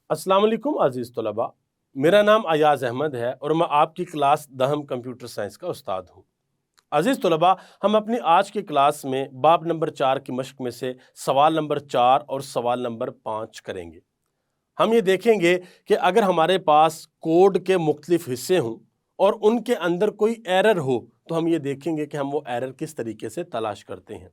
السلام علیکم عزیز طلباء، میرا نام ایاز احمد ہے اور میں آپ کی کلاس دہم کمپیوٹر سائنس کا استاد ہوں۔ عزیز طلباء، ہم اپنی آج کی کلاس میں باب نمبر 4 کی مشق میں سے سوال نمبر 4 اور سوال نمبر 5 کریں گے۔ ہم یہ دیکھیں گے کہ اگر ہمارے پاس کوڈ کے مختلف حصے ہوں اور ان کے اندر کوئی ایرر ہو تو ہم یہ دیکھیں گے کہ ہم وہ ایرر کس طریقے سے تلاش کرتے ہیں،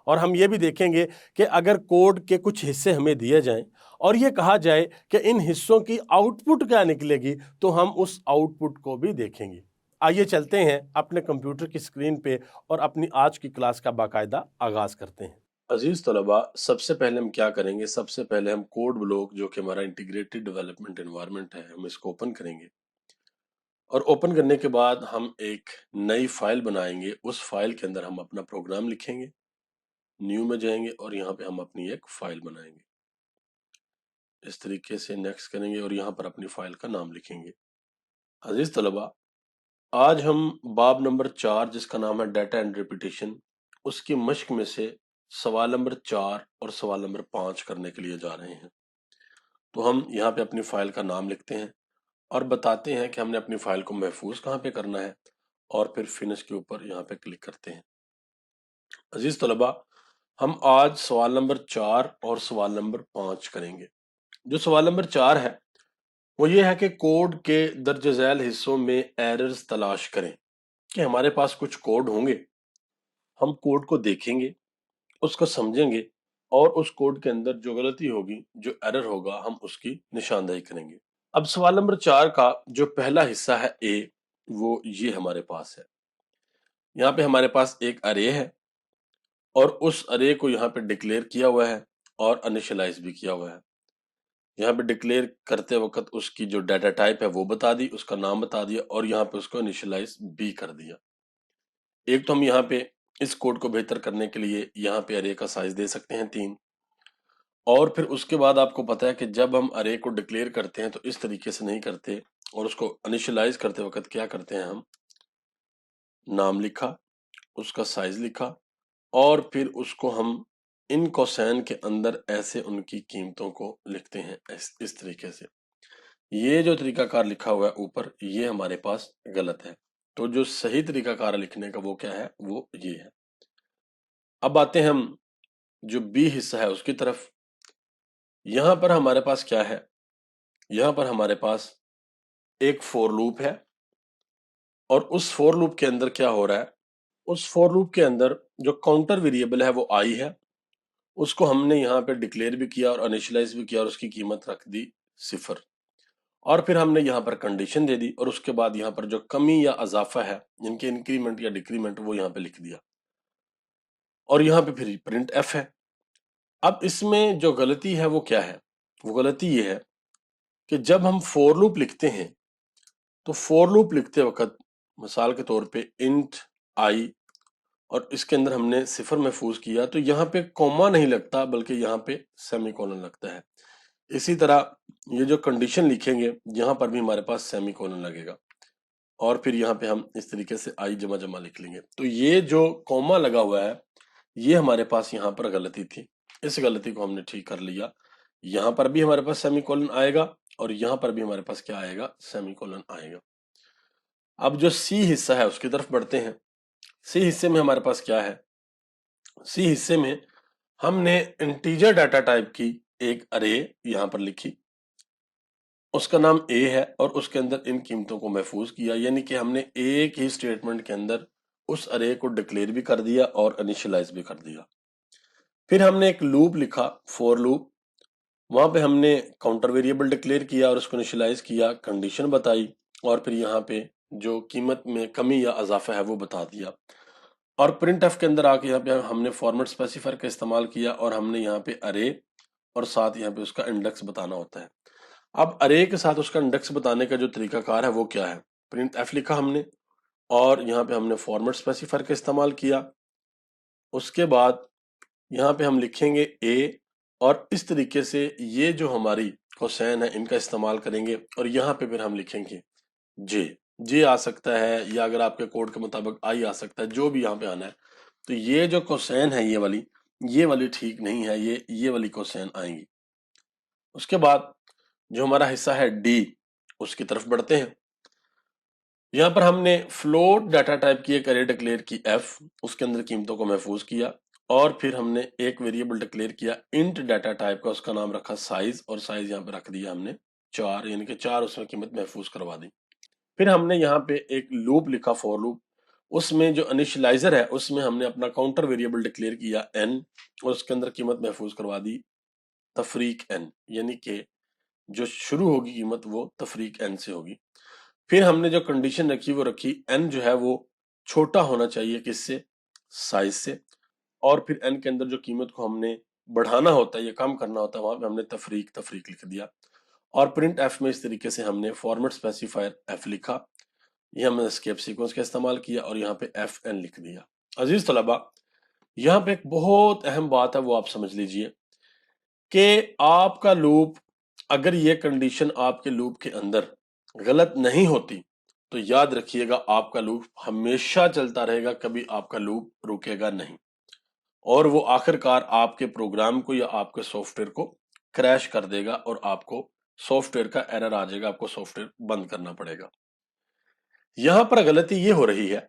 اور ہم یہ بھی دیکھیں گے کہ اگر کوڈ کے کچھ حصے ہمیں دیے جائیں اور یہ کہا جائے کہ ان حصوں کی آؤٹ پٹ کیا نکلے گی تو ہم اس آؤٹ پٹ کو بھی دیکھیں گے۔ آئیے چلتے ہیں اپنے کمپیوٹر کی اسکرین پہ اور اپنی آج کی کلاس کا باقاعدہ آغاز کرتے ہیں۔ عزیز طلباء، سب سے پہلے ہم کیا کریں گے؟ سب سے پہلے ہم کوڈ بلاک جو کہ ہمارا انٹیگریٹڈ ڈیولپمنٹ انوائرمنٹ ہے، ہم اس کو اوپن کریں گے، اور اوپن کرنے کے بعد ہم ایک نئی فائل بنائیں گے۔ اس فائل کے اندر ہم اپنا پروگرام لکھیں گے، نیو میں جائیں گے اور یہاں پہ ہم اپنی ایک فائل بنائیں گے۔ اس طریقے سے نیکسٹ کریں گے اور یہاں پر اپنی فائل کا نام لکھیں گے۔ عزیز طلباء، آج ہم باب نمبر 4 جس کا نام ہے ڈیٹا اینڈ ریپیٹیشن، اس کی مشق میں سے سوال نمبر 4 اور سوال نمبر 5 کرنے کے لیے جا رہے ہیں۔ تو ہم یہاں پہ اپنی فائل کا نام لکھتے ہیں اور بتاتے ہیں کہ ہم نے اپنی فائل کو محفوظ کہاں پہ کرنا ہے، اور پھر فنش کے اوپر یہاں پہ کلک کرتے ہیں۔ عزیز طلباء، ہم آج سوال نمبر 4 اور سوال نمبر 5 کریں گے۔ جو سوال نمبر 4 ہے وہ یہ ہے کہ کوڈ کے درج ذیل حصوں میں ایررز تلاش کریں، کہ ہمارے پاس کچھ کوڈ ہوں گے، ہم کوڈ کو دیکھیں گے، اس کو سمجھیں گے، اور اس کوڈ کے اندر جو غلطی ہوگی، جو ایرر ہوگا، ہم اس کی نشاندہی کریں گے۔ اب سوال نمبر 4 کا جو پہلا حصہ ہے اے، وہ یہ ہمارے پاس ہے۔ یہاں پہ ہمارے پاس ایک ارے ہے اور اس ارے کو یہاں پہ ڈکلیئر کیا ہوا ہے اور انیشلائز بھی کیا ہوا ہے۔ یہاں پہ ڈکلیئر کرتے وقت اس کی جو ڈیٹا ٹائپ ہے وہ بتا دی، اس کا نام بتا دیا، اور یہاں پہ اس کو انیشلائز بھی کر دیا۔ ایک تو ہم یہاں پہ اس کوڈ کو بہتر کرنے کے لیے یہاں پہ ارے کا سائز دے سکتے ہیں 3، اور پھر اس کے بعد آپ کو پتا ہے کہ جب ہم ارے کو ڈکلیئر کرتے ہیں تو اس طریقے سے نہیں کرتے، اور اس کو انیشلائز کرتے وقت کیا کرتے ہیں؟ ہم نام لکھا، اس کا سائز لکھا، اور پھر اس کو ہم ان کوسین کے اندر ایسے ان کی قیمتوں کو لکھتے ہیں اس طریقے سے۔ یہ جو طریقہ کار لکھا ہوا ہے اوپر، یہ ہمارے پاس غلط ہے، تو جو صحیح طریقہ کار لکھنے کا وہ کیا ہے؟ وہ یہ ہے۔ اب آتے ہیں ہم جو بی حصہ ہے اس کی طرف۔ یہاں پر ہمارے پاس کیا ہے؟ یہاں پر ہمارے پاس ایک فور لوپ ہے، اور اس فور لوپ کے اندر کیا ہو رہا ہے؟ اس فور لوپ کے اندر جو کاؤنٹر ویریبل ہے وہ آئی ہے، اس کو ہم نے یہاں پہ ڈکلیئر بھی کیا اور انیشلائز بھی کیا، اور اس کی قیمت رکھ دی 0، اور پھر ہم نے یہاں پر کنڈیشن دے دی، اور اس کے بعد یہاں پر جو کمی یا اضافہ ہے، جن کے انکریمنٹ یا ڈیکریمنٹ، وہ یہاں پہ لکھ دیا، اور یہاں پہ پھر پرنٹ ایف ہے۔ اب اس میں جو غلطی ہے وہ کیا ہے؟ وہ غلطی یہ ہے کہ جب ہم فور لوپ لکھتے ہیں تو فور لوپ لکھتے وقت مثال کے طور پہ انٹ آئی، اور اس کے اندر ہم نے 0 محفوظ کیا، تو یہاں پہ کوما نہیں لگتا بلکہ یہاں پہ سیمی کولن لگتا ہے۔ اسی طرح یہ جو کنڈیشن لکھیں گے یہاں پر بھی ہمارے پاس سیمی کولن لگے گا، اور پھر یہاں پہ ہم اس طریقے سے آئی جمع جمع لکھ لیں گے۔ تو یہ جو کوما لگا ہوا ہے یہ ہمارے پاس یہاں پر غلطی تھی، اس غلطی کو ہم نے ٹھیک کر لیا۔ یہاں پر بھی ہمارے پاس سیمی کولن آئے گا، اور یہاں پر بھی ہمارے پاس کیا آئے گا؟ سیمی کولن آئے گا۔ اب جو سی حصہ ہے اس کی طرف بڑھتے ہیں۔ سی حصے میں ہمارے پاس کیا ہے؟ سی حصے میں ہم نے انٹیجر ڈیٹا ٹائپ کی ایک ارے یہاں پر لکھی، اس کا نام اے ہے، اور اس کے اندر ان قیمتوں کو محفوظ کیا، یعنی کہ ہم نے ایک ہی سٹیٹمنٹ کے اندر اس ارے کو ڈکلیئر بھی کر دیا اور انیشلائز بھی کر دیا۔ پھر ہم نے ایک لوپ لکھا، فور لوپ، وہاں پہ ہم نے کاؤنٹر ویریبل ڈکلیئر کیا اور اس کو انیشلائز کیا، کنڈیشن بتائی، اور پھر یہاں پہ جو قیمت میں کمی یا اضافہ ہے وہ بتا دیا، اور پرنٹ ایف کے اندر آ کے یہاں پہ ہم نے فارمیٹ اسپیسیفائر کا استعمال کیا، اور ہم نے یہاں پہ ارے اور ساتھ یہاں پہ اس کا انڈیکس بتانا ہوتا ہے۔ اب ارے کے ساتھ اس کا انڈیکس بتانے کا جو طریقہ کار ہے وہ کیا ہے؟ پرنٹ ایف لکھا ہم نے، اور یہاں پہ ہم نے فارمیٹ اسپیسیفائر کا استعمال کیا، اس کے بعد یہاں پہ ہم لکھیں گے اے، اور اس طریقے سے یہ جو ہماری کوسین ہے ان کا استعمال کریں گے، اور یہاں پہ پھر ہم لکھیں گے جے آ سکتا ہے، یا اگر آپ کے کوڈ کے مطابق آئی آ سکتا ہے، جو بھی یہاں پہ آنا ہے۔ تو یہ جو کوسین ہے یہ والی ٹھیک نہیں ہے، یہ والی کوسین آئیں گی۔ اس کے بعد جو ہمارا حصہ ہے ڈی اس کی طرف بڑھتے ہیں۔ یہاں پر ہم نے فلوٹ ڈیٹا ٹائپ کی ایک ارے ڈکلیئر کی ایف، اس کے اندر قیمتوں کو محفوظ کیا، اور پھر ہم نے ایک ویریبل ڈکلیئر کیا انٹ ڈیٹا ٹائپ کا، اس کا نام رکھا سائز، اور سائز یہاں پہ رکھ دیا ہم نے 4، یعنی کہ 4 اس میں قیمت محفوظ کروا دی۔ پھر ہم نے یہاں پہ ایک لوپ لکھا، فور لوپ، اس میں جو انیشلائزر ہے اس میں ہم نے اپنا کاؤنٹر ویریبل ڈکلیئر کیا n، اور اس کے اندر قیمت محفوظ کروا دی تفریق n، یعنی کہ جو شروع ہوگی قیمت وہ تفریق n سے ہوگی۔ پھر ہم نے جو کنڈیشن رکھی وہ رکھی n جو ہے وہ چھوٹا ہونا چاہیے کس سے؟ سائز سے، اور پھر n کے اندر جو قیمت کو ہم نے بڑھانا ہوتا ہے یا کم کرنا ہوتا ہے وہاں پہ ہم نے تفریق لکھ دیا، اور پرنٹ ایف میں اس طریقے سے ہم نے فارمیٹ اسپیسیفائر ایف لکھا، یہ ہم نے اسکیپ سیکوینس کا استعمال کیا، اور یہاں پہ ایف این لکھ دیا۔ عزیز طلبہ، یہاں پہ ایک بہت اہم بات ہے وہ آپ سمجھ لیجئے کہ آپ کا لوپ، اگر یہ کنڈیشن آپ کے لوپ کے اندر غلط نہیں ہوتی تو یاد رکھیے گا آپ کا لوپ ہمیشہ چلتا رہے گا، کبھی آپ کا لوپ رکے گا نہیں، اور وہ آخر کار آپ کے پروگرام کو یا آپ کے سافٹ ویئر کو کریش کر دے گا، اور آپ کو سافٹ ویئر کا ایرر آ جائے گا، آپ کو سافٹ ویئر بند کرنا پڑے گا۔ یہاں پر غلطی یہ ہو رہی ہے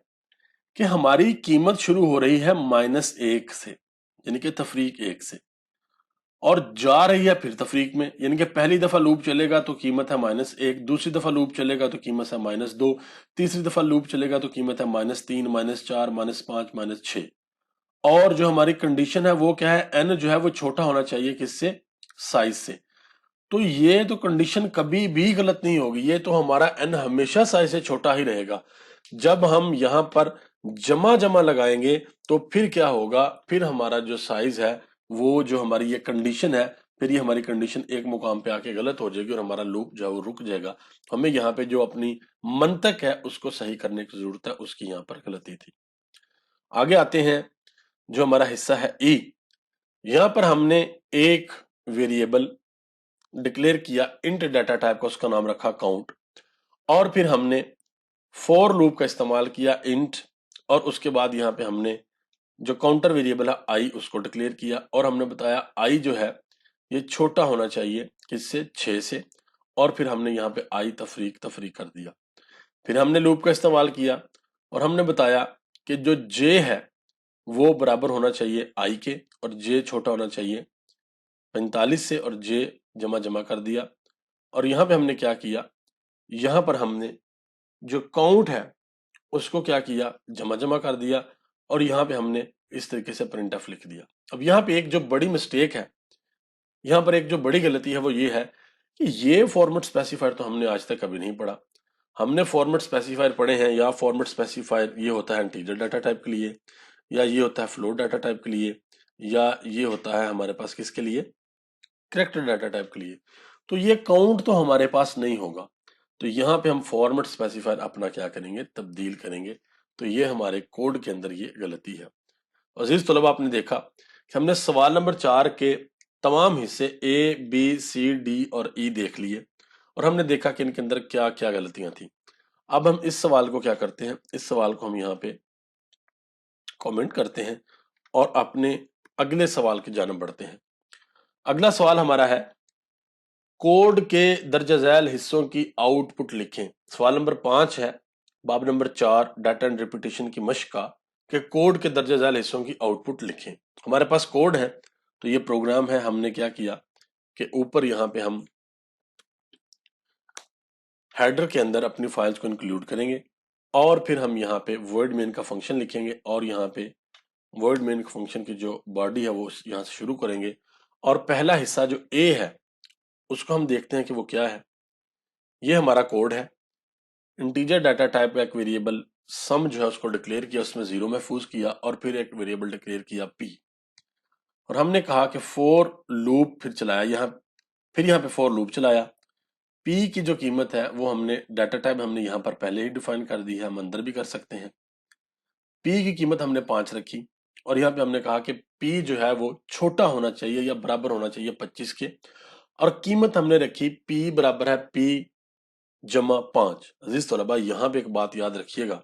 کہ ہماری قیمت شروع ہو رہی ہے -1 سے، یعنی کہ تفریق 1 سے، اور جا رہی ہے پھر تفریق میں، یعنی کہ پہلی دفعہ لوپ چلے گا تو قیمت ہے -1، دوسری دفعہ لوپ چلے گا تو قیمت ہے -2، تیسری دفعہ لوپ چلے گا تو قیمت ہے -3، -4، -5، -6، اور جو ہماری کنڈیشن ہے وہ کیا ہے؟ n جو ہے وہ چھوٹا ہونا چاہیے کس سے؟ سائز سے۔ تو یہ تو کنڈیشن کبھی بھی غلط نہیں ہوگی، یہ تو ہمارا n ہمیشہ سائز سے چھوٹا ہی رہے گا۔ جب ہم یہاں پر جمع لگائیں گے تو پھر کیا ہوگا؟ پھر ہمارا جو سائز ہے وہ جو ہماری یہ کنڈیشن ہے، پھر یہ ہماری کنڈیشن ایک مقام پہ آ کے غلط ہو جائے گی اور ہمارا لوپ جو ہے وہ رک جائے گا۔ ہمیں یہاں پہ جو اپنی منطق ہے اس کو صحیح کرنے کی ضرورت ہے، اس کی یہاں پر غلطی تھی۔ آگے آتے ہیں، جو ہمارا حصہ ہے ای، یہاں پر ہم نے ایک ویریبل ڈکلیئر کیا انٹ ڈیٹا ٹائپ کا، اس کا نام رکھا کاؤنٹ، اور پھر ہم نے فور لوپ کا استعمال کیا انٹ، اور اس کے بعد یہاں پہ ہم نے جو کاؤنٹر ویریبل ہے آئی اس کو ڈکلیئر کیا، اور ہم نے بتایا آئی جو ہے یہ چھوٹا ہونا چاہیے کس سے؟ 6 سے، اور پھر ہم نے یہاں پہ آئی تفریق کر دیا۔ پھر ہم نے لوپ کا استعمال کیا اور ہم نے بتایا کہ جو جے ہے وہ برابر ہونا چاہیے آئی کے، اور جے چھوٹا ہونا چاہیے 45 سے، اور جے جمع کر دیا۔ اور یہاں پہ ہم نے کیا کیا؟ یہاں پر ہم نے جو کاؤنٹ ہے اس کو کیا کیا؟ جمع کر دیا، اور یہاں پہ ہم نے اس طریقے سے پرنٹ ایف لکھ دیا۔ اب یہاں پہ ایک جو بڑی مسٹیک ہے، یہاں پر ایک جو بڑی غلطی ہے وہ یہ ہے کہ یہ فارمیٹ اسپیسیفائر تو ہم نے آج تک کبھی نہیں پڑھا۔ ہم نے فارمیٹ اسپیسیفائر پڑھے ہیں، یا فارمیٹ اسپیسیفائر یہ ہوتا ہے انٹیجر ڈیٹا ٹائپ کے لیے، یا یہ ہوتا ہے فلوٹ ڈیٹا ٹائپ کے لیے، یا یہ ہوتا ہے ہمارے پاس کس کے لیے؟ کریکٹر ڈیٹا ٹائپ کے لیے۔ تو یہ کاؤنٹ تو ہمارے پاس نہیں ہوگا، تو یہاں پہ ہم فارمیٹ اسپیسیفائر اپنا کیا کریں گے؟ تبدیل کریں گے۔ تو یہ ہمارے کوڈ کے اندر یہ غلطی ہے۔ عزیز طلبہ، آپ نے دیکھا کہ ہم نے سوال نمبر 4 کے تمام حصے A B C D اور E دیکھ لیے، اور ہم نے دیکھا کہ ان کے اندر کیا کیا غلطیاں تھیں۔ اب ہم اس سوال کو کیا کرتے ہیں؟ اس سوال کو ہم یہاں پہ کومنٹ کرتے ہیں اور اپنے اگلے سوال کی جانب بڑھتے ہیں۔ اگلا سوال ہمارا ہے کوڈ کے درجہ ذیل حصوں کی آؤٹ پٹ لکھیں۔ سوال نمبر 5 ہے، باب نمبر 4 ڈیٹا اینڈ ریپیٹیشن کی مشق کا، کہ کوڈ کے درجہ ذیل حصوں کی آؤٹ پٹ لکھیں۔ ہمارے پاس کوڈ ہے تو یہ پروگرام ہے، ہم نے کیا کیا کہ اوپر یہاں پہ ہم ہیڈر کے اندر اپنی فائلز کو انکلوڈ کریں گے، اور پھر ہم یہاں پہ ورڈ مین کا فنکشن لکھیں گے، اور یہاں پہ ورڈ مین فنکشن کی جو باڈی ہے وہ یہاں سے شروع کریں گے، اور پہلا حصہ جو اے ہے اس کو ہم دیکھتے ہیں کہ وہ کیا ہے۔ یہ ہمارا کوڈ ہے، انٹیجر ڈیٹا ٹائپ کا ایک ویریبل سم جو ہے اس کو ڈکلیئر کیا، اس میں 0 محفوظ کیا، اور پھر ایک ویریبل ڈکلیئر کیا پی، اور ہم نے کہا کہ فور لوپ پھر چلایا، پھر یہاں پہ فور لوپ چلایا۔ پی کی جو قیمت ہے وہ ہم نے ڈیٹا ٹائپ ہم نے یہاں پر پہلے ہی ڈیفائن کر دی ہے، ہم اندر بھی کر سکتے ہیں۔ پی کی قیمت ہم نے 5 رکھی، اور یہاں پہ ہم نے کہا کہ پی جو ہے وہ چھوٹا ہونا چاہیے یا برابر ہونا چاہیے 25 کے، اور قیمت ہم نے رکھی پی برابر ہے پی جمع 5۔ عزیز طلبہ، یہاں پہ ایک بات یاد رکھیے گا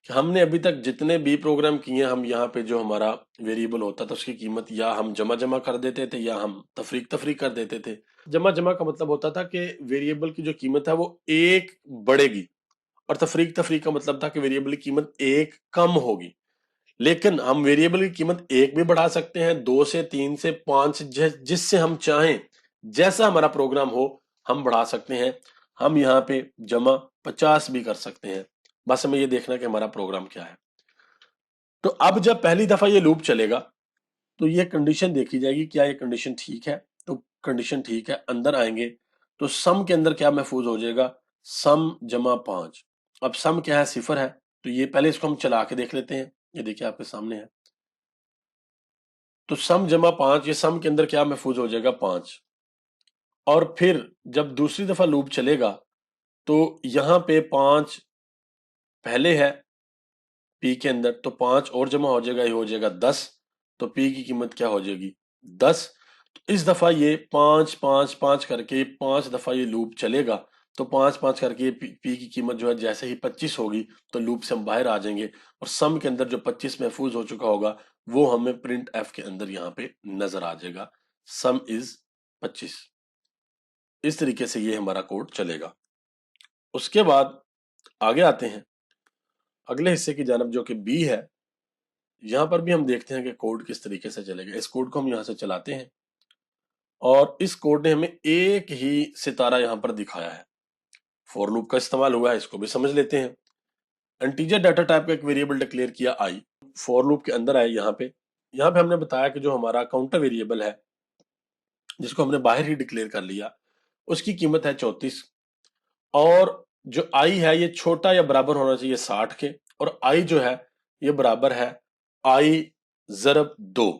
کہ ہم نے ابھی تک جتنے بھی پروگرام کیے ہیں، ہم یہاں پہ جو ہمارا ویریبل ہوتا تھا اس کی قیمت یا ہم جمع کر دیتے تھے یا ہم تفریق کر دیتے تھے۔ جمع کا مطلب ہوتا تھا کہ ویریبل کی جو قیمت ہے وہ ایک بڑھے گی، اور تفریق کا مطلب تھا کہ ویریبل کی قیمت ایک کم ہوگی۔ لیکن ہم ویریبل کی قیمت ایک بھی بڑھا سکتے ہیں، 2 سے 3 سے 5، جس سے ہم چاہیں، جیسا ہمارا پروگرام ہو ہم بڑھا سکتے ہیں۔ ہم یہاں پہ جمع 50 بھی کر سکتے ہیں، بس ہمیں یہ دیکھنا کہ ہمارا پروگرام کیا ہے۔ تو اب جب پہلی دفعہ یہ لوپ چلے گا تو یہ کنڈیشن دیکھی جائے گی، کیا یہ کنڈیشن ٹھیک ہے؟ تو کنڈیشن ٹھیک ہے، اندر آئیں گے تو سم کے اندر کیا محفوظ ہو جائے گا؟ سم جمع 5۔ اب سم کیا ہے؟ 0 ہے، تو یہ پہلے اس کو ہم چلا کے دیکھ لیتے ہیں۔ یہ دیکھیں آپ کے سامنے ہے، تو سم جمع 5، یہ سم کے اندر کیا محفوظ ہو جائے گا؟ 5۔ اور پھر جب دوسری دفعہ لوپ چلے گا تو یہاں پہ 5 پہلے ہے پی کے اندر، تو 5 اور جمع ہو جائے گا، یہ ہو جائے گا 10۔ تو پی کی قیمت کیا ہو جائے گی؟ 10۔ تو اس دفعہ یہ 5 5 5 کر کے 5 دفعہ یہ لوپ چلے گا، تو 5 5 کر کے پی کی قیمت جو ہے جیسے ہی 25 ہوگی تو لوپ سے ہم باہر آ جائیں گے، اور سم کے اندر جو 25 محفوظ ہو چکا ہوگا وہ ہمیں پرنٹ ایف کے اندر یہاں پہ نظر آ جائے گا، سم از 25۔ اس طریقے سے یہ ہمارا کوڈ چلے گا۔ اس کے بعد آگے آتے ہیں اگلے حصے کی جانب جو کہ بی ہے۔ یہاں پر بھی ہم دیکھتے ہیں کہ کوڈ کس طریقے سے چلے گا۔ اس کوڈ کو ہم یہاں سے چلاتے ہیں اور اس کوڈ نے ہمیں ایک ہی ستارہ یہاں پر دکھایا ہے۔ فور لوپ کا استعمال ہوا ہے، اس کو بھی سمجھ لیتے ہیں۔ انٹیجر ڈیٹا ٹائپ کا ایک ویریبل ڈکلیئر کیا آئی، فور لوپ کے اندر آئے یہاں پہ ہم نے بتایا کہ جو ہمارا کاؤنٹر ویریبل ہے جس کو ہم نے باہر ہی ڈکلیئر کر لیا، اس کی قیمت ہے 34، اور جو آئی ہے یہ چھوٹا یا برابر ہونا چاہیے 60 کے، اور آئی جو ہے یہ برابر ہے آئی ضرب 2۔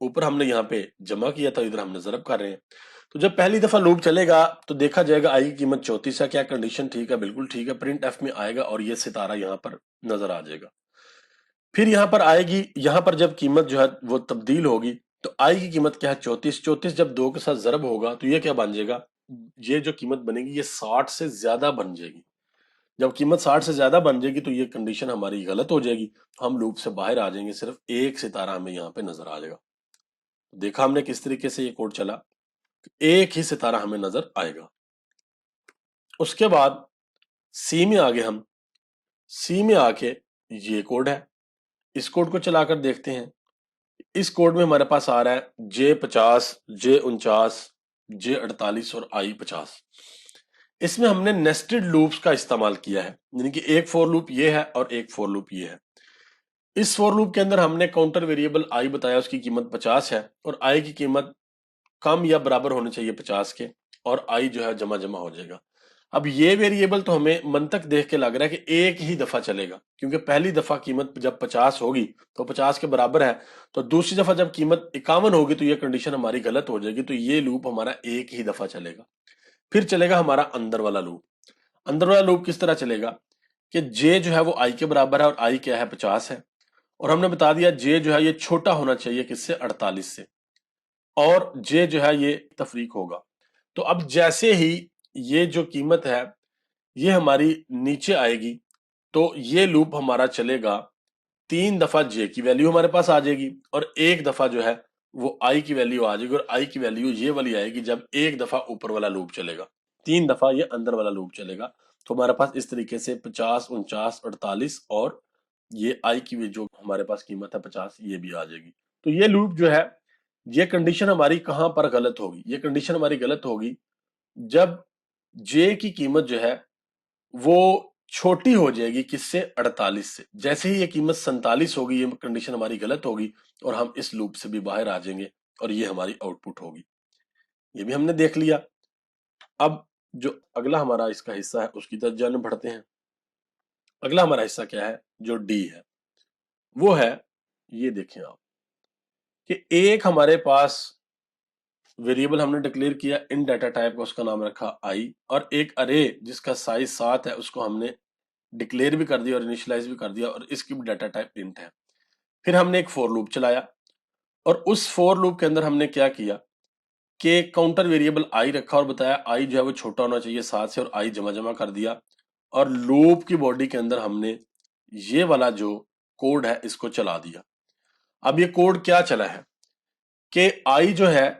اوپر ہم نے یہاں پہ جمع کیا تھا، ادھر ہم نے ضرب کر رہے ہیں۔ تو جب پہلی دفعہ لوپ چلے گا تو دیکھا جائے گا آئی کی قیمت 34 ہے، کیا کنڈیشن ٹھیک ہے؟ بالکل ٹھیک ہے، پرنٹ ایف میں آئے گا اور یہ ستارہ یہاں پر نظر آ جائے گا۔ پھر یہاں پر آئے گی، یہاں پر جب قیمت جو ہے وہ تبدیل ہوگی تو آئی کی قیمت کیا ہے؟ 34۔ 34 جب 2 کے ساتھ ضرب ہوگا تو یہ کیا بن جائے گا؟ یہ جو قیمت بنے گی یہ 60 سے زیادہ بن جائے گی۔ جب قیمت 60 سے زیادہ بن جائے گی تو یہ کنڈیشن ہماری غلط ہو جائے گی، ہم لوپ سے باہر آ جائیں گے، صرف ایک ستارہ ہمیں یہاں پہ نظر آ جائے گا۔ دیکھا ہم نے کس طریقے سے یہ کوڈ چلا، ایک ہی ستارہ ہمیں نظر آئے گا۔ اس کے بعد سی میں آگے ہم سی میں آ کے یہ کوڈ ہے، اس کوڈ کو چلا کر دیکھتے ہیں۔ اس کوڈ میں ہمارے پاس آ رہا ہے J50 J49 J48 اور I50۔ اس میں ہم نے نیسٹڈ لوپس کا استعمال کیا ہے، یعنی کہ ایک فور لوپ یہ ہے اور ایک فور لوپ یہ ہے۔ اس فور لوپ کے اندر ہم نے کاؤنٹر ویریبل آئی بتایا، اس کی قیمت 50 ہے، اور آئی کی قیمت کم یا برابر ہونے چاہیے 50 کے، اور آئی جو ہے جمع ہو جائے گا۔ اب یہ ویریبل تو ہمیں منطق دیکھ کے لگ رہا ہے کہ ایک ہی دفعہ چلے گا، کیونکہ پہلی دفعہ قیمت جب 50 ہوگی تو 50 کے برابر ہے، تو دوسری دفعہ جب قیمت 51 ہوگی تو یہ کنڈیشن ہماری غلط ہو جائے گی، تو یہ لوپ ہمارا ایک ہی دفعہ چلے گا۔ پھر چلے گا ہمارا اندر والا لوپ۔ اندر والا لوپ کس طرح چلے گا کہ جے جو ہے وہ آئی کے برابر ہے، اور آئی کیا ہے؟ 50 ہے، اور ہم نے بتا دیا جے جو ہے یہ چھوٹا ہونا چاہیے کس سے؟ 48 سے، اور جے جو ہے یہ تفریق ہوگا۔ تو اب جیسے ہی یہ جو قیمت ہے یہ ہماری نیچے آئے گی تو یہ لوپ ہمارا چلے گا 3 دفعہ جے کی ویلیو ہمارے پاس آ جائے گی، اور ایک دفعہ جو ہے وہ آئی کی ویلیو آ جائے گی، اور آئی کی ویلیو یہ والی آئے گی جب ایک دفعہ اوپر والا لوپ چلے گا، 3 دفعہ یہ اندر والا لوپ چلے گا۔ تو ہمارے پاس اس طریقے سے 50 49 48 اور یہ آئی کی جو ہمارے پاس قیمت ہے 50 یہ بھی آ جائے گی۔ تو یہ لوپ جو ہے یہ کنڈیشن ہماری کہاں پر غلط ہوگی؟ یہ کنڈیشن ہماری غلط ہوگی جب جے کی قیمت جو ہے وہ چھوٹی ہو جائے گی کس سے؟ 48 سے۔ جیسے ہی یہ قیمت 47 ہوگی یہ کنڈیشن ہماری غلط ہوگی اور ہم اس لوپ سے بھی باہر آ جائیں گے، اور یہ ہماری آؤٹ پٹ ہوگی۔ یہ بھی ہم نے دیکھ لیا۔ اب جو اگلا ہمارا اس کا حصہ ہے اس کی طرف جانب بڑھتے ہیں۔ اگلا ہمارا حصہ کیا ہے؟ جو ڈی ہے وہ ہے، یہ دیکھیں آپ کہ ایک ہمارے پاس ویریبل ہم نے ڈکلیئر کیا ان ڈیٹا ٹائپ کا، اس کا نام رکھا آئی، اور ایک ارے جس کا سائز 7 ہے اس کو ہم نے ڈکلیئر بھی کر دیا اور انیشلائز بھی کر دیا، اور اس کی بھی ڈیٹا ٹائپ انٹ ہے۔ پھر ہم نے ایک فور لوپ چلایا، اور اس فور لوپ کے اندر ہم نے کیا کیا کہ کاؤنٹر ویریبل آئی رکھا اور بتایا آئی جو ہے وہ چھوٹا ہونا چاہیے 7 سے، اور آئی جمع کر دیا، اور لوپ کی باڈی کے اندر ہم نے یہ والا جو کوڈ ہے اس کو چلا دیا. اب یہ کوڈ کیا چلا ہے کہ آئی جو ہے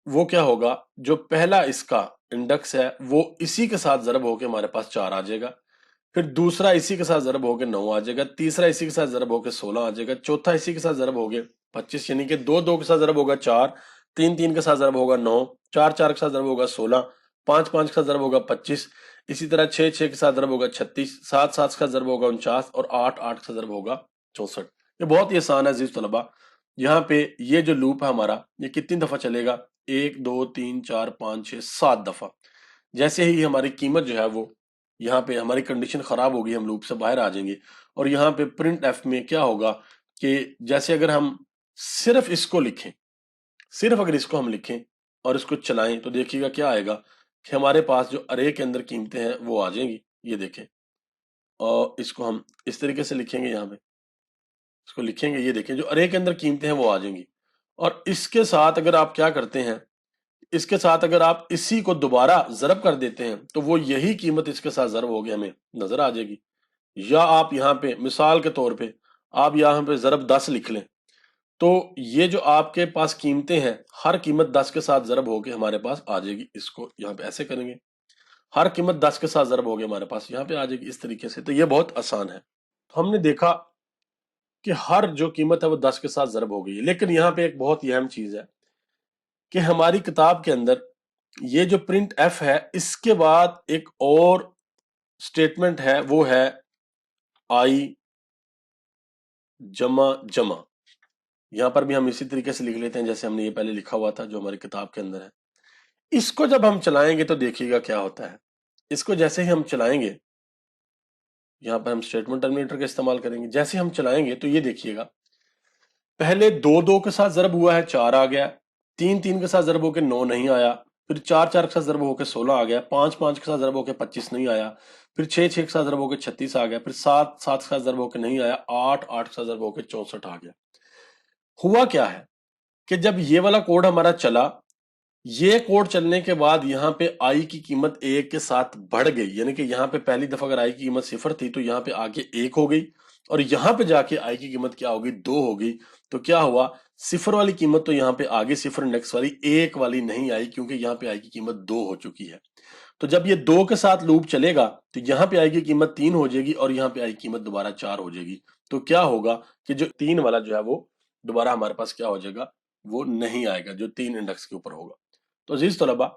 وہ کیا ہوگا، جو پہلا اس کا انڈیکس ہے وہ اسی کے ساتھ ضرب ہو کے ہمارے پاس 4 آ جائے گا، پھر دوسرا اسی کے ساتھ ضرب ہو کے 9 آ جائے گا، تیسرا اسی کے ساتھ ضرب ہو کے 16 آ جائے گا، چوتھا اسی کے ساتھ ضرب ہو کے 25، یعنی کہ 2 2 کے ساتھ ضرب ہوگا 4، 3 3 کے ساتھ ضرب ہوگا 9، 4 4 کے ساتھ ضرب ہوگا 16، 5 5 کے ساتھ ضرب ہوگا 25، اسی طرح 6 6 کے ساتھ ضرب ہوگا 36، 7 7 کے ساتھ ضرب ہوگا 49 اور 8 8 کے ساتھ ضرب ہوگا 64۔ یہ بہت ہی آسان ہے عزیز طلبہ. یہاں پہ یہ جو لوپ ہے ہمارا یہ کتنی دفعہ چلے گا، 1 2 3 4 5 6 7 دفعہ. جیسے ہی ہماری قیمت جو ہے وہ یہاں پہ ہماری کنڈیشن خراب ہوگی، ہم لوپ سے باہر آ جائیں گے، اور یہاں پہ پرنٹ ایف میں کیا ہوگا کہ جیسے اگر ہم صرف اس کو لکھیں، صرف اگر اس کو ہم لکھیں اور اس کو چلائیں تو دیکھیے گا کیا آئے گا کہ ہمارے پاس جو ارے کے اندر قیمتیں ہیں وہ آ جائیں گی. یہ دیکھیں، اور اس کو ہم اس طریقے سے لکھیں گے، یہاں پہ اس کو لکھیں گے، یہ دیکھیں جو ارے کے اندر قیمتیں ہیں وہ آ جائیں گی. اور اس کے ساتھ اگر آپ کیا کرتے ہیں، اس کے ساتھ اگر آپ اسی کو دوبارہ ضرب کر دیتے ہیں تو وہ یہی قیمت اس کے ساتھ ضرب ہو گیا ہمیں نظر آ جائے گی. یا آپ یہاں پہ مثال کے طور پہ آپ یہاں پہ ضرب 10 لکھ لیں تو یہ جو آپ کے پاس قیمتیں ہیں ہر قیمت 10 کے ساتھ ضرب ہو کے ہمارے پاس آ جائے گی. اس کو یہاں پہ ایسے کریں گے، ہر قیمت 10 کے ساتھ ضرب ہو گیا ہمارے پاس یہاں پہ آ جائے گی اس طریقے سے. تو یہ بہت آسان ہے. تو ہم نے دیکھا کہ ہر جو قیمت ہے وہ 10 کے ساتھ ضرب ہو گئی ہے. لیکن یہاں پہ ایک بہت ہی اہم چیز ہے کہ ہماری کتاب کے اندر یہ جو پرنٹ ایف ہے اس کے بعد ایک اور سٹیٹمنٹ ہے، وہ ہے آئی جمع جمع. یہاں پر بھی ہم اسی طریقے سے لکھ لیتے ہیں جیسے ہم نے یہ پہلے لکھا ہوا تھا جو ہماری کتاب کے اندر ہے. اس کو جب ہم چلائیں گے تو دیکھیے گا کیا ہوتا ہے. اس کو جیسے ہی ہم چلائیں گے، یہاں پر ہم اسٹیٹمنٹ ٹرمینیٹر کا استعمال کریں گے، جیسے ہم چلائیں گے تو یہ دیکھیے گا پہلے 2 2 کے ساتھ ضرب ہوا ہے 4 آ گیا، 3 3 کے ساتھ ضرب ہو کے 9 نہیں آیا، پھر 4 4 کے ساتھ ضرب ہو کے 16 آ گیا، 5 5 کے ساتھ ضرب ہو کے 25 نہیں آیا، پھر 6 6 کے ساتھ ضرب ہو کے 36 آ گیا، پھر 7 7 کے ساتھ ضرب ہو کے نہیں آیا، 8 8 کے ساتھ ضرب ہو کے 64 آ گیا. ہوا کیا ہے کہ جب یہ والا کوڈ ہمارا چلا، یہ کوڈ چلنے کے بعد یہاں پہ آئی کی قیمت 1 کے ساتھ بڑھ گئی، یعنی کہ یہاں پہ پہلی دفعہ اگر آئی کی قیمت 0 تھی تو یہاں پہ آگے 1 ہو گئی، اور یہاں پہ جا کے آئی کی قیمت کیا ہوگی، 2 ہوگی. تو کیا ہوا، 0 والی قیمت تو یہاں پہ آگے 0 انڈیکس والی 1 والی نہیں آئی کیونکہ یہاں پہ آئی کی قیمت 2 ہو چکی ہے. تو جب یہ 2 کے ساتھ لوپ چلے گا تو یہاں پہ آئی کی قیمت 3 ہو جائے گی اور یہاں پہ آئی کی قیمت دوبارہ 4 ہو جائے گی. تو کیا ہوگا کہ جو 3 والا جو ہے وہ دوبارہ ہمارے پاس کیا ہو جائے گا، وہ نہیں آئے گا جو 3 انڈیکس کے اوپر ہوگا. تو عزیز طلبہ،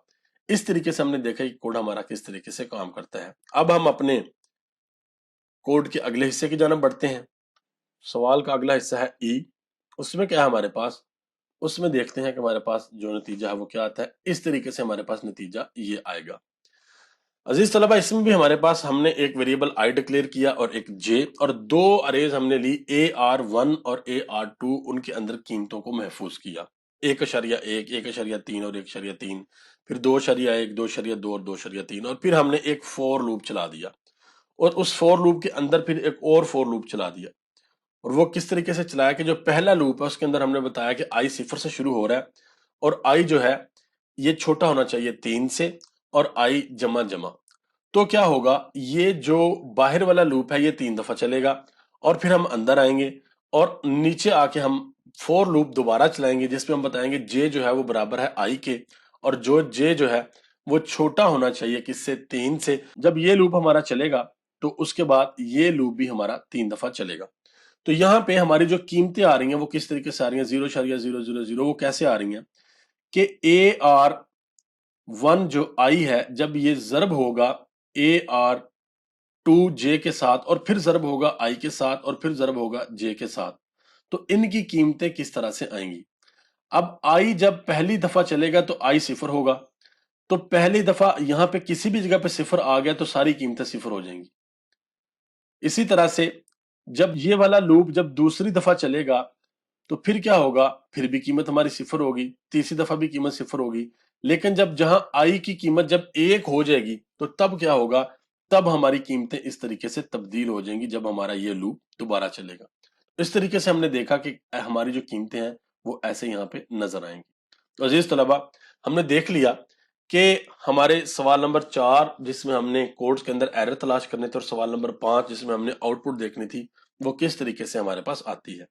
اس طریقے سے ہم نے دیکھا کہ کوڈ ہمارا کس طریقے سے کام کرتا ہے. اب ہم اپنے کوڈ کے اگلے حصے کی جانب بڑھتے ہیں. سوال کا اگلا حصہ ہے ای. اس میں کیا ہے ہمارے پاس، اس میں دیکھتے ہیں کہ ہمارے پاس جو نتیجہ ہے وہ کیا آتا ہے. اس طریقے سے ہمارے پاس نتیجہ یہ آئے گا. عزیز طلبہ، اس میں بھی ہمارے پاس ہم نے ایک ویریبل آئی ڈکلیئر کیا اور ایک جے، اور 2 اریز ہم نے لی AR1 اور AR2. ان کے اندر قیمتوں کو محفوظ کیا، 1.1 1.3 اور 1.3، پھر 2.1 2.2 اور 2.3، اور پھر ہم نے ایک فور لوپ چلا دیا، اور اس فور لوپ کے اندر پھر ایک اور فور لوپ چلا دیا. اور وہ کس طریقے سے چلایا کہ جو پہلا لوپ ہے اس کے اندر ہم نے بتایا کہ آئی 0 سے شروع ہو رہا ہے، اور آئی جو ہے یہ چھوٹا ہونا چاہیے 3 سے، اور آئی جمع جمع. تو کیا ہوگا، یہ جو باہر والا لوپ ہے یہ 3 دفعہ چلے گا، اور پھر ہم اندر آئیں گے اور نیچے آ کے ہم فور لوپ دوبارہ چلائیں گے جس پہ ہم بتائیں گے جے جو ہے وہ برابر ہے آئی کے، اور جو جے جو ہے وہ چھوٹا ہونا چاہیے کس سے، 3 سے. جب یہ لوپ ہمارا چلے گا تو اس کے بعد یہ لوپ بھی ہمارا 3 دفعہ چلے گا. تو یہاں پہ ہماری جو قیمتیں آ رہی ہیں وہ کس طریقے سے آ رہی ہیں، 0.000 وہ کیسے آ رہی ہیں کہ AR1 جو آئی ہے جب یہ ضرب ہوگا AR2 جے کے ساتھ، اور پھر ضرب ہوگا آئی کے ساتھ، اور پھر ضرب ہوگا جے کے ساتھ، تو ان کی قیمتیں کس طرح سے آئیں گی. اب آئی جب پہلی دفعہ چلے گا تو آئی 0 ہوگا، تو پہلی دفعہ یہاں پہ کسی بھی جگہ پہ 0 آ گیا تو ساری قیمتیں 0 ہو جائیں گی. اسی طرح سے جب یہ والا لوپ جب دوسری دفعہ چلے گا تو پھر کیا ہوگا، پھر بھی قیمت ہماری 0 ہوگی، تیسری دفعہ بھی قیمت 0 ہوگی. لیکن جب جہاں آئی کی قیمت جب 1 ہو جائے گی تو تب کیا ہوگا، تب ہماری قیمتیں اس طریقے سے تبدیل ہو جائیں گی جب ہمارا یہ لوپ دوبارہ چلے گا. اس طریقے سے ہم نے دیکھا کہ ہماری جو قیمتیں ہیں وہ ایسے یہاں پہ نظر آئیں گی. تو عزیز طلبہ، ہم نے دیکھ لیا کہ ہمارے سوال نمبر 4 جس میں ہم نے کوڈز کے اندر ایرر تلاش کرنے تھے اور سوال نمبر 5 جس میں ہم نے آؤٹ پٹ دیکھنی تھی وہ کس طریقے سے ہمارے پاس آتی ہے۔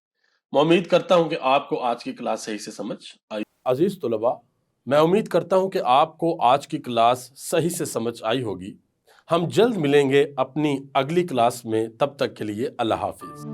میں امید کرتا ہوں کہ آپ کو آج کی کلاس صحیح سے سمجھ آئی۔ عزیز طلباء، میں امید کرتا ہوں کہ آپ کو آج کی کلاس صحیح سے سمجھ آئی ہوگی۔ ہم جلد ملیں گے اپنی اگلی کلاس میں، تب تک کے لیے اللہ حافظ۔